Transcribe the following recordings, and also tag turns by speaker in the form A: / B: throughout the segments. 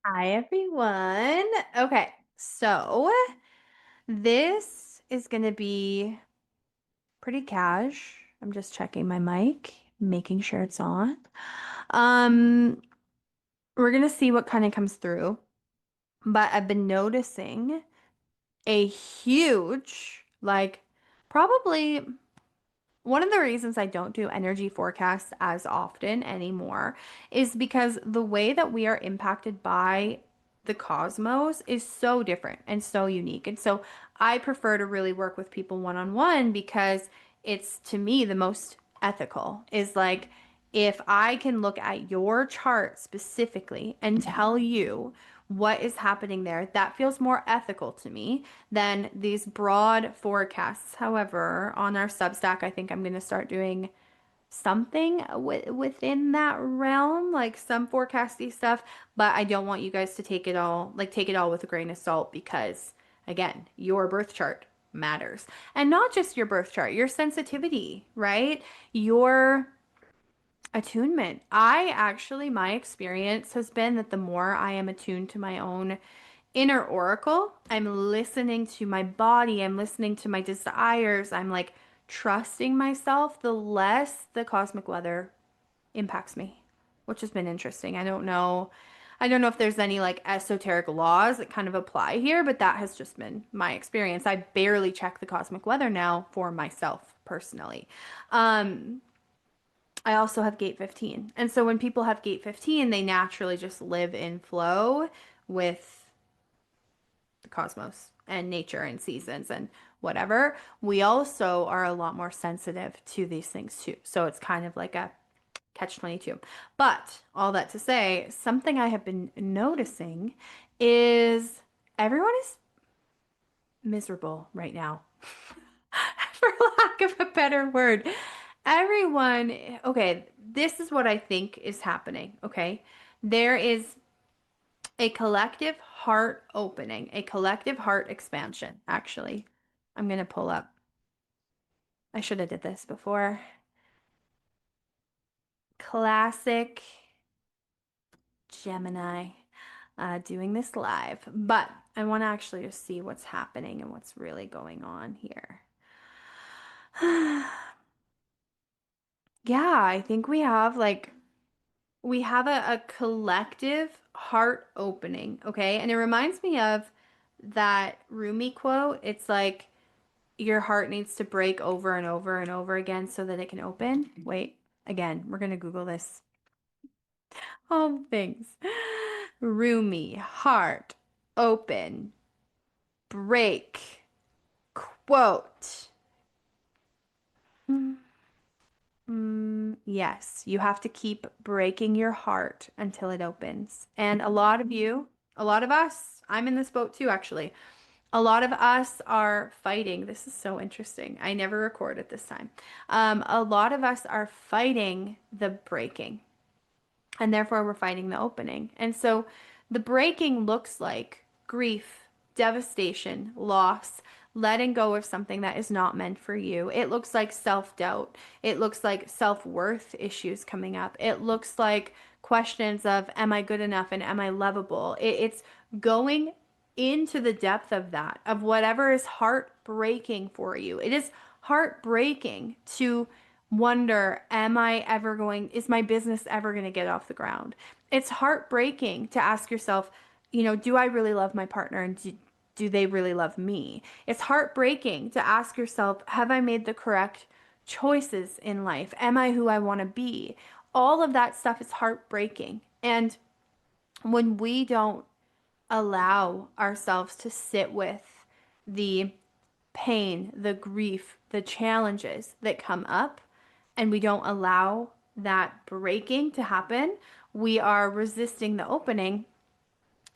A: Hi, everyone. Okay, so this is going to be pretty cash. I'm just checking my mic, making sure it's on. Um, we're going to see what kind of comes through, but I've been noticing a huge, probably one of the reasons I don't do energy forecasts as often anymore is because the way that we are impacted by the cosmos is so different and so unique. And so I prefer to really work with people one on one because it's to me the most ethical is like if I can look at your chart specifically and tell you what is happening there, that feels more ethical to me than these broad forecasts. However, on our Substack, I think I'm going to start doing something within that realm, like some forecasty stuff, but I don't want you guys to take it all with a grain of salt because again, your birth chart matters. And not just your birth chart, your sensitivity, right? Your attunement. My experience has been that the more I am attuned to my own inner oracle, I'm listening to my body, I'm listening to my desires, I'm like trusting myself, the less the cosmic weather impacts me, which has been interesting. I don't know if there's any like esoteric laws that kind of apply here, but that has just been my experience. I barely check the cosmic weather now for myself personally. Um, I also have gate 15. And so when people have gate 15, they naturally just live in flow with the cosmos and nature and seasons and whatever. We also are a lot more sensitive to these things too. So it's kind of like a catch 22. But all that to say, something I have been noticing is everyone is miserable right now. For lack of a better word. Everyone, okay, this is what I think is happening, okay? There is a collective heart opening, a collective heart expansion, actually. I'm going to pull up. I should have did this before. Classic Gemini doing this live, but I want to actually just see what's happening and what's really going on here. Yeah, I think we have a collective heart opening, okay? And it reminds me of that Rumi quote. It's like your heart needs to break over and over and over again so that it can open. Wait, again, we're gonna Google this. All things. Rumi, heart, open, break, quote. Yes, you have to keep breaking your heart until it opens. And a lot of you, a lot of us, I'm in this boat too, actually. A lot of us are fighting. This is so interesting. I never record at this time. A lot of us are fighting the breaking, and therefore we're fighting the opening. And so the breaking looks like grief, devastation, loss, letting go of something that is not meant for you. It looks like self-doubt. It looks like self-worth issues coming up. It looks like questions of, am I good enough and am I lovable? It's going into the depth of that, of whatever is heartbreaking for you. It is heartbreaking to wonder, is my business ever going to get off the ground? It's heartbreaking to ask yourself, do I really love my partner and do they really love me? It's heartbreaking to ask yourself, have I made the correct choices in life? Am I who I want to be? All of that stuff is heartbreaking. And when we don't allow ourselves to sit with the pain, the grief, the challenges that come up, and we don't allow that breaking to happen, we are resisting the opening,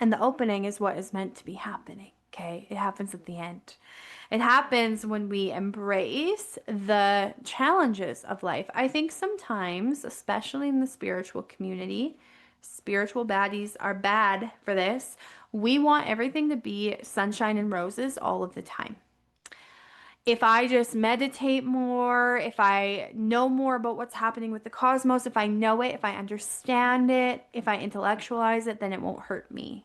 A: and the opening is what is meant to be happening. Okay, it happens at the end. It happens when we embrace the challenges of life. I think sometimes, especially in the spiritual community, spiritual baddies are bad for this. We want everything to be sunshine and roses all of the time. if I just meditate more, if I know more about what's happening with the cosmos, if I know it, if I understand it, if I intellectualize it, then it won't hurt me.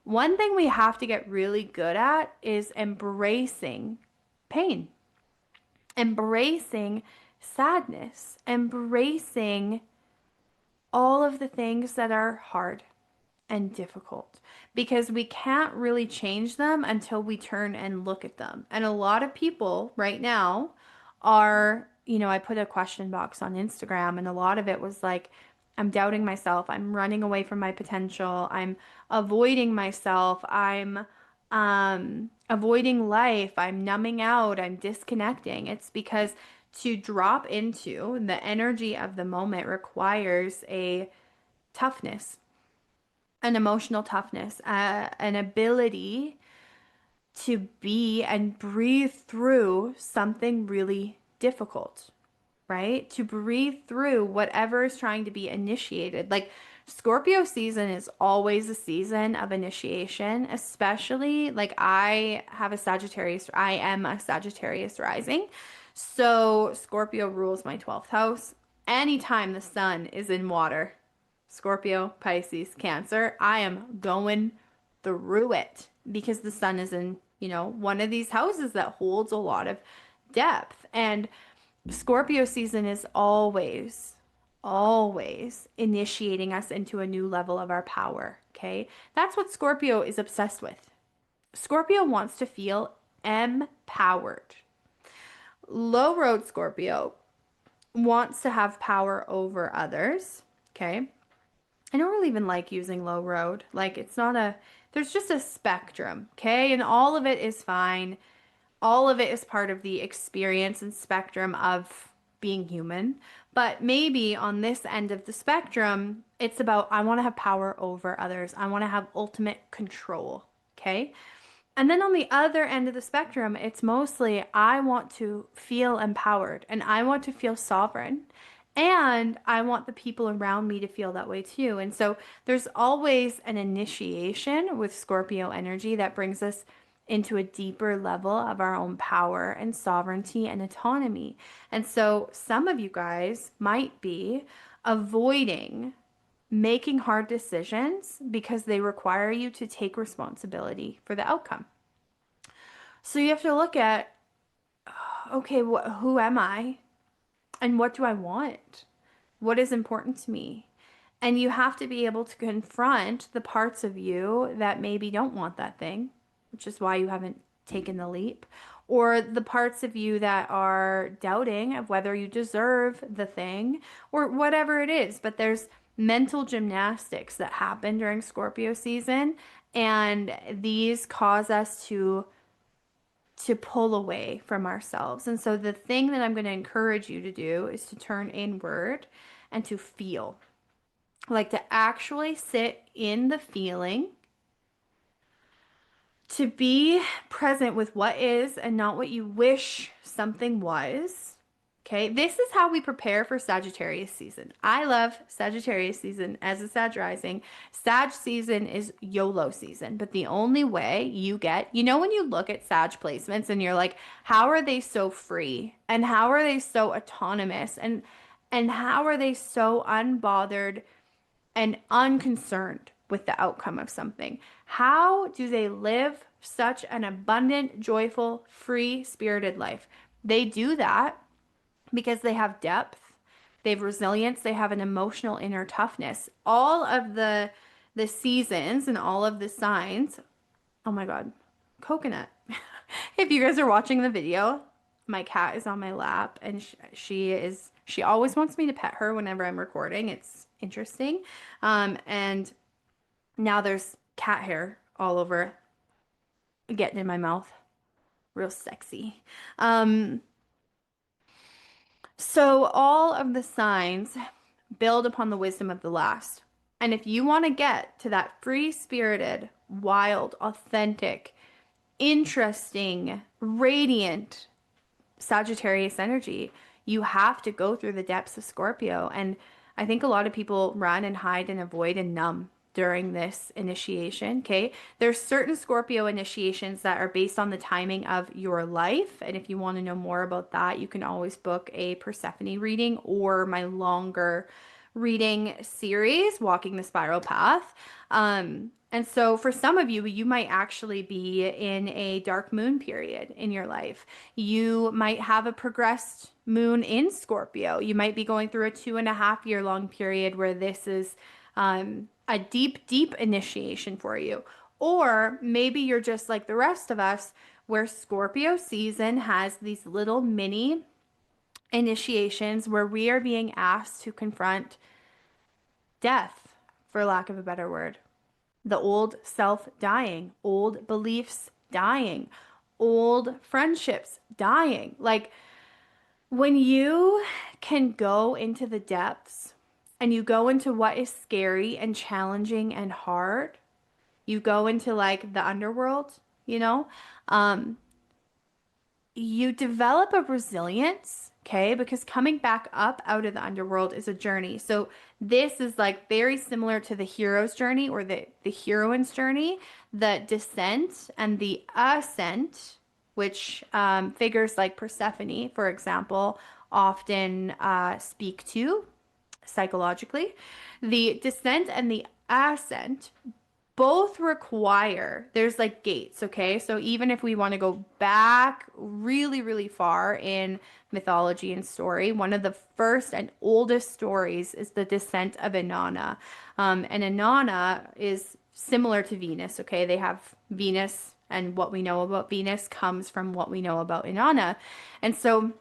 A: One thing we have to get really good at is embracing pain, embracing sadness, embracing all of the things that are hard and difficult because we can't really change them until we turn and look at them. And a lot of people right now are, I put a question box on Instagram and a lot of it was like, I'm doubting myself. I'm running away from my potential. I'm avoiding myself. I'm avoiding life. I'm numbing out. I'm disconnecting. It's because to drop into the energy of the moment requires a toughness, an emotional toughness, an ability to be and breathe through something really difficult, right? To breathe through whatever is trying to be initiated. Like Scorpio season is always a season of initiation, especially like I am a Sagittarius rising. So Scorpio rules my 12th house. Anytime the sun is in water, Scorpio, Pisces, Cancer, I am going through it because the sun is in, one of these houses that holds a lot of depth. And Scorpio season is always, always initiating us into a new level of our power. Okay. That's what Scorpio is obsessed with. Scorpio wants to feel empowered. Low road Scorpio wants to have power over others. Okay. I don't really even like using low road. Like it's not there's just a spectrum. Okay. And all of it is fine. All of it is part of the experience and spectrum of being human. But maybe on this end of the spectrum, it's about I want to have power over others. I want to have ultimate control. Okay. And then on the other end of the spectrum, it's mostly I want to feel empowered and I want to feel sovereign. And I want the people around me to feel that way too. And so there's always an initiation with Scorpio energy that brings us into a deeper level of our own power and sovereignty and autonomy. And so some of you guys might be avoiding making hard decisions because they require you to take responsibility for the outcome. So you have to look at, okay, who am I? And what do I want? What is important to me? And you have to be able to confront the parts of you that maybe don't want that thing, which is why you haven't taken the leap, or the parts of you that are doubting of whether you deserve the thing or whatever it is. But there's mental gymnastics that happen during Scorpio season, and these cause us to pull away from ourselves. And so the thing that I'm going to encourage you to do is to turn inward and to feel. Like to actually sit in the feeling, to be present with what is and not what you wish something was. Okay, this is how we prepare for Sagittarius season. I love Sagittarius season as a Sag rising. Sag season is YOLO season, but the only way you get, when you look at Sag placements and you're like, how are they so free? And how are they so autonomous? And how are they so unbothered and unconcerned with the outcome of something? How do they live such an abundant, joyful, free spirited life? They do that because they have depth, they have resilience, they have an emotional inner toughness. All of the seasons and all of the signs. Oh my God, coconut. If you guys are watching the video, my cat is on my lap and she always wants me to pet her whenever I'm recording. It's interesting. And now there's cat hair all over getting in my mouth. Real sexy. So all of the signs build upon the wisdom of the last. And if you want to get to that free-spirited, wild, authentic, interesting, radiant Sagittarius energy, you have to go through the depths of Scorpio. And I think a lot of people run and hide and avoid and numb during this initiation, okay? There's certain Scorpio initiations that are based on the timing of your life. And if you want to know more about that, you can always book a Persephone reading or my longer reading series, Walking the Spiral Path. And so for some of you, you might actually be in a dark moon period in your life. You might have a progressed moon in Scorpio. You might be going through a 2.5 year long period where this is a deep, deep initiation for you. Or maybe you're just like the rest of us, where Scorpio season has these little mini initiations where we are being asked to confront death, for lack of a better word. The old self dying, old beliefs dying, old friendships dying. Like when you can go into the depths and you go into what is scary and challenging and hard, you go into like the underworld, you know, um, you develop a resilience, okay? Because coming back up out of the underworld is a journey. So this is like very similar to the hero's journey or the heroine's journey, the descent and the ascent, which figures like Persephone, for example, often speak to psychologically. The descent and the ascent both require, there's like gates, okay? So even if we want to go back really, really far in mythology and story, one of the first and oldest stories is the descent of Inanna. And Inanna is similar to Venus, okay? They have Venus, and what we know about Venus comes from what we know about Inanna. And so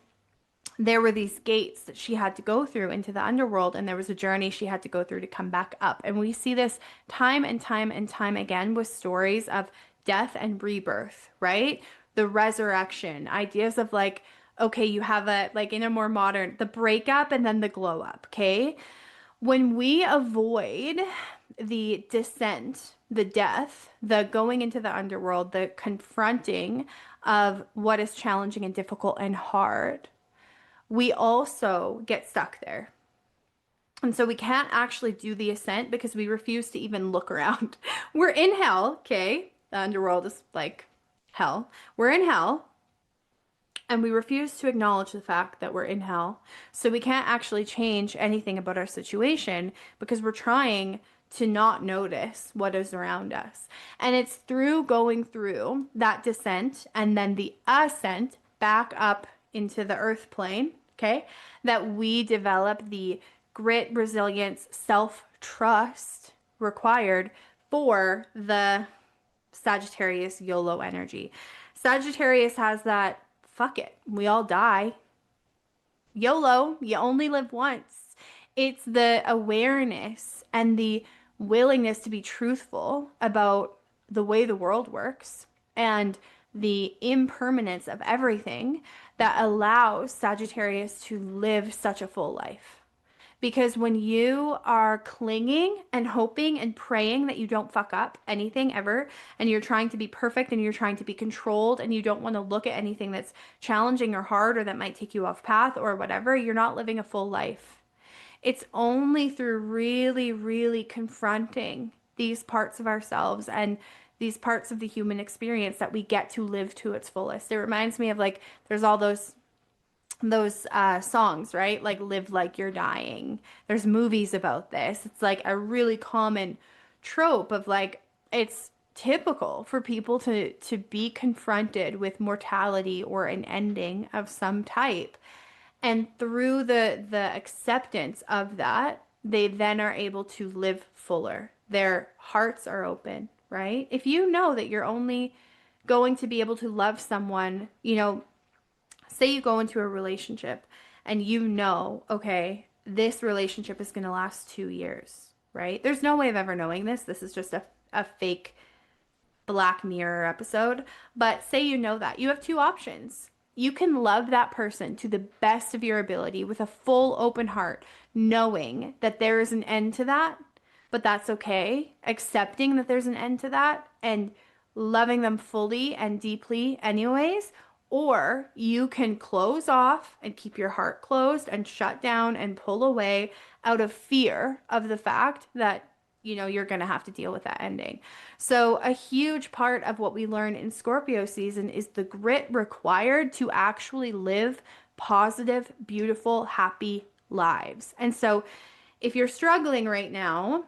A: there were these gates that she had to go through into the underworld, and there was a journey she had to go through to come back up. And we see this time and time and time again with stories of death and rebirth, right? The resurrection, ideas of like, okay, you have a, like in a more modern, the breakup and then the glow up, okay? When we avoid the descent, the death, the going into the underworld, the confronting of what is challenging and difficult and hard, we also get stuck there. And so we can't actually do the ascent because we refuse to even look around. We're in hell, okay? The underworld is like hell. We're in hell, and we refuse to acknowledge the fact that we're in hell. So we can't actually change anything about our situation because we're trying to not notice what is around us. And it's through going through that descent and then the ascent back up into the earth plane, okay, that we develop the grit, resilience, self-trust required for the Sagittarius YOLO energy. Sagittarius has that, fuck it, we all die. YOLO, you only live once. It's the awareness and the willingness to be truthful about the way the world works and the impermanence of everything that allows Sagittarius to live such a full life. Because when you are clinging and hoping and praying that you don't fuck up anything ever, and you're trying to be perfect and you're trying to be controlled and you don't want to look at anything that's challenging or hard or that might take you off path or whatever, you're not living a full life. It's only through really, really confronting these parts of ourselves and these parts of the human experience that we get to live to its fullest. It reminds me of like, there's all those songs, right? Like Live Like You're Dying. There's movies about this. It's like a really common trope of like, it's typical for people to be confronted with mortality or an ending of some type. And through the acceptance of that, they then are able to live fuller. Their hearts are open, right? If you know that you're only going to be able to love someone, you know, say you go into a relationship and you know, okay, this relationship is going to last 2 years, right? There's no way of ever knowing this. This is just a fake Black Mirror episode. But say you know that. You have two options. You can love that person to the best of your ability with a full open heart, knowing that there is an end to that, but that's okay. Accepting that there's an end to that and loving them fully and deeply anyways. Or you can close off and keep your heart closed and shut down and pull away out of fear of the fact that you're going to have to deal with that ending. So, a huge part of what we learn in Scorpio season is the grit required to actually live positive, beautiful, happy lives. And so, if you're struggling right now,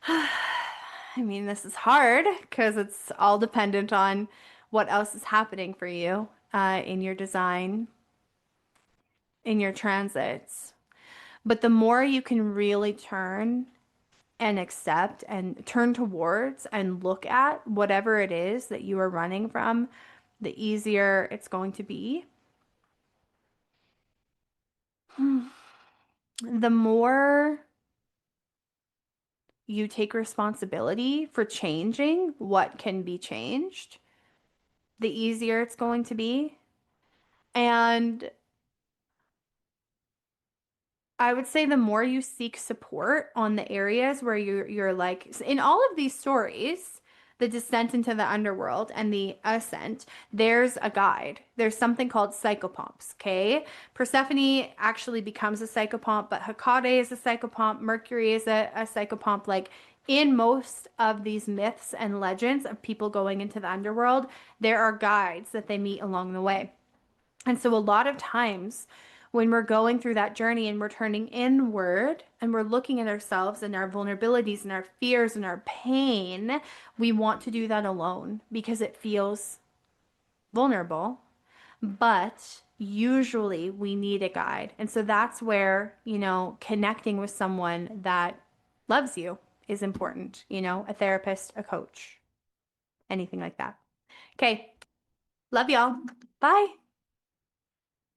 A: I mean, this is hard because it's all dependent on what else is happening for you in your design, in your transits. But the more you can really turn and accept and turn towards and look at whatever it is that you are running from, the easier it's going to be. The more you take responsibility for changing what can be changed, the easier it's going to be. And I would say the more you seek support on the areas where you're like in all of these stories, the descent into the underworld and the ascent, there's a guide. There's something called psychopomps, okay? Persephone actually becomes a psychopomp, but Hecate is a psychopomp, Mercury is a psychopomp. Like in most of these myths and legends of people going into the underworld, there are guides that they meet along the way. And so, a lot of times when we're going through that journey and we're turning inward and we're looking at ourselves and our vulnerabilities and our fears and our pain, we want to do that alone because it feels vulnerable. But usually we need a guide. And so, that's where, connecting with someone that loves you is important, a therapist, a coach, anything like that. Okay. Love y'all. Bye.